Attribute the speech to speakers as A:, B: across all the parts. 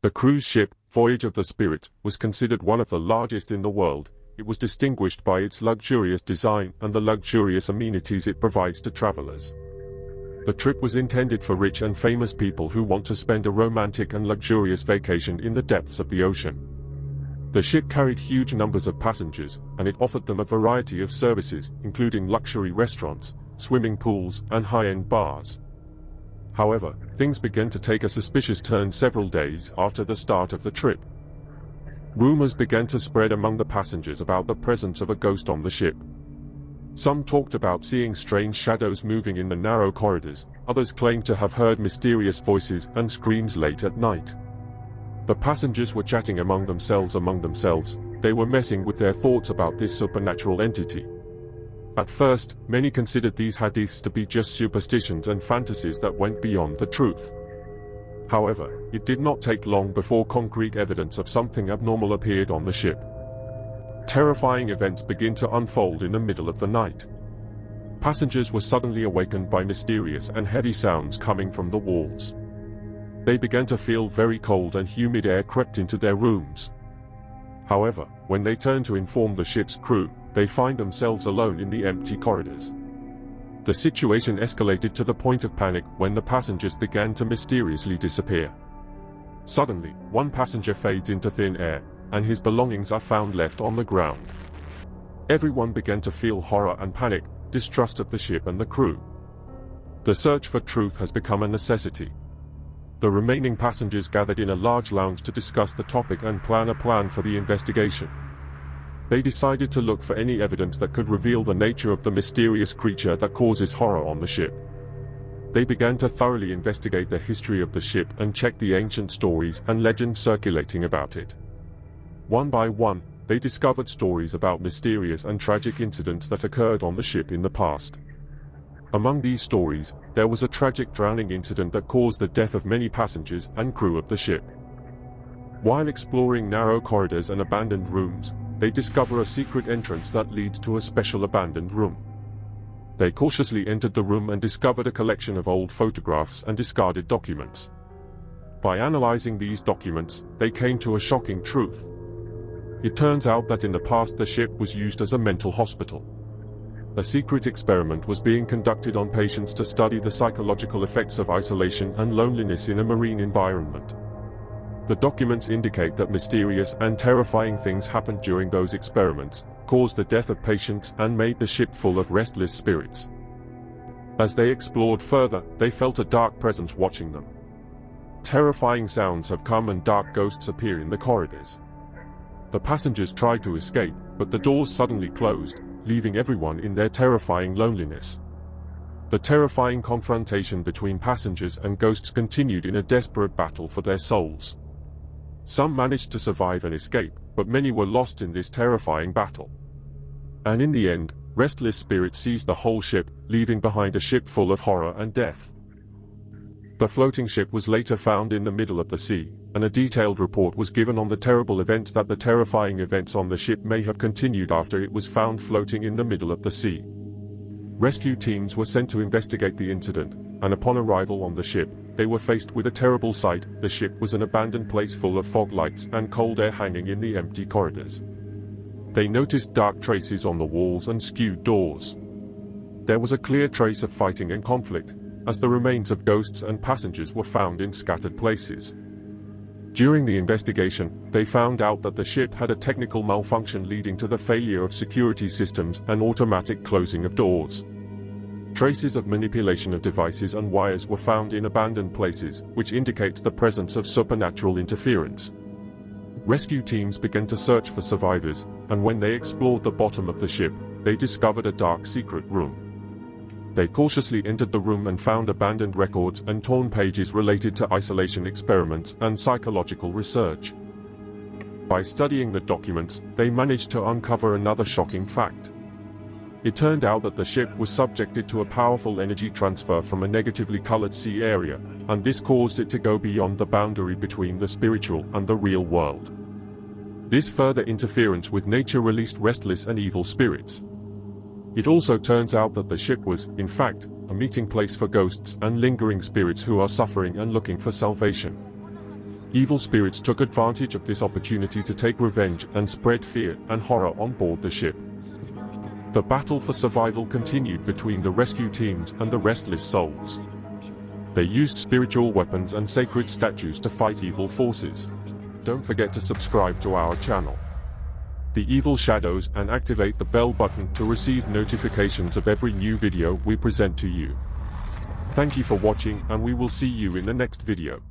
A: The cruise ship, Voyage of the Spirit, was considered one of the largest in the world. It was distinguished by its luxurious design and the luxurious amenities it provides to travelers. The trip was intended for rich and famous people who want to spend a romantic and luxurious vacation in the depths of the ocean. The ship carried huge numbers of passengers, and it offered them a variety of services, including luxury restaurants, swimming pools, and high-end bars. However, things began to take a suspicious turn several days after the start of the trip. Rumors began to spread among the passengers about the presence of a ghost on the ship. Some talked about seeing strange shadows moving in the narrow corridors, others claimed to have heard mysterious voices and screams late at night. The passengers were chatting among themselves. They were messing with their thoughts about this supernatural entity. At first, many considered these hadiths to be just superstitions and fantasies that went beyond the truth. However, it did not take long before concrete evidence of something abnormal appeared on the ship. Terrifying events began to unfold in the middle of the night. Passengers were suddenly awakened by mysterious and heavy sounds coming from the walls. They began to feel very cold, and humid air crept into their rooms. However, when they turned to inform the ship's crew, they find themselves alone in the empty corridors. The situation escalated to the point of panic when the passengers began to mysteriously disappear. Suddenly, one passenger fades into thin air, and his belongings are found left on the ground. Everyone began to feel horror and panic, distrust of the ship and the crew. The search for truth has become a necessity. The remaining passengers gathered in a large lounge to discuss the topic and plan a plan for the investigation. They decided to look for any evidence that could reveal the nature of the mysterious creature that causes horror on the ship. They began to thoroughly investigate the history of the ship and check the ancient stories and legends circulating about it. One by one, they discovered stories about mysterious and tragic incidents that occurred on the ship in the past. Among these stories, there was a tragic drowning incident that caused the death of many passengers and crew of the ship. While exploring narrow corridors and abandoned rooms, they discover a secret entrance that leads to a special abandoned room. They cautiously entered the room and discovered a collection of old photographs and discarded documents. By analyzing these documents, they came to a shocking truth. It turns out that in the past the ship was used as a mental hospital. A secret experiment was being conducted on patients to study the psychological effects of isolation and loneliness in a marine environment. The documents indicate that mysterious and terrifying things happened during those experiments, caused the death of patients, and made the ship full of restless spirits. As they explored further, they felt a dark presence watching them. Terrifying sounds have come and dark ghosts appear in the corridors. The passengers tried to escape, but the doors suddenly closed, leaving everyone in their terrifying loneliness. The terrifying confrontation between passengers and ghosts continued in a desperate battle for their souls. Some managed to survive and escape, but many were lost in this terrifying battle. And in the end, restless spirits seized the whole ship, leaving behind a ship full of horror and death. The floating ship was later found in the middle of the sea, and a detailed report was given on the terrible events. That the terrifying events on the ship may have continued after it was found floating in the middle of the sea. Rescue teams were sent to investigate the incident, and upon arrival on the ship, they were faced with a terrible sight. The ship was an abandoned place full of fog lights and cold air hanging in the empty corridors. They noticed dark traces on the walls and skewed doors. There was a clear trace of fighting and conflict, as the remains of ghosts and passengers were found in scattered places. During the investigation, they found out that the ship had a technical malfunction leading to the failure of security systems and automatic closing of doors. Traces of manipulation of devices and wires were found in abandoned places, which indicates the presence of supernatural interference. Rescue teams began to search for survivors, and when they explored the bottom of the ship, they discovered a dark secret room. They cautiously entered the room and found abandoned records and torn pages related to isolation experiments and psychological research. By studying the documents, they managed to uncover another shocking fact. It turned out that the ship was subjected to a powerful energy transfer from a negatively colored sea area, and this caused it to go beyond the boundary between the spiritual and the real world. This further interference with nature released restless and evil spirits. It also turns out that the ship was, in fact, a meeting place for ghosts and lingering spirits who are suffering and looking for salvation. Evil spirits took advantage of this opportunity to take revenge and spread fear and horror on board the ship. The battle for survival continued between the rescue teams and the restless souls. They used spiritual weapons and sacred statues to fight evil forces. Don't forget to subscribe to our channel, The Evil Shadows, and activate the bell button to receive notifications of every new video we present to you. Thank you for watching, and we will see you in the next video.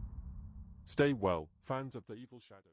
A: Stay well, fans of the Evil Shadows.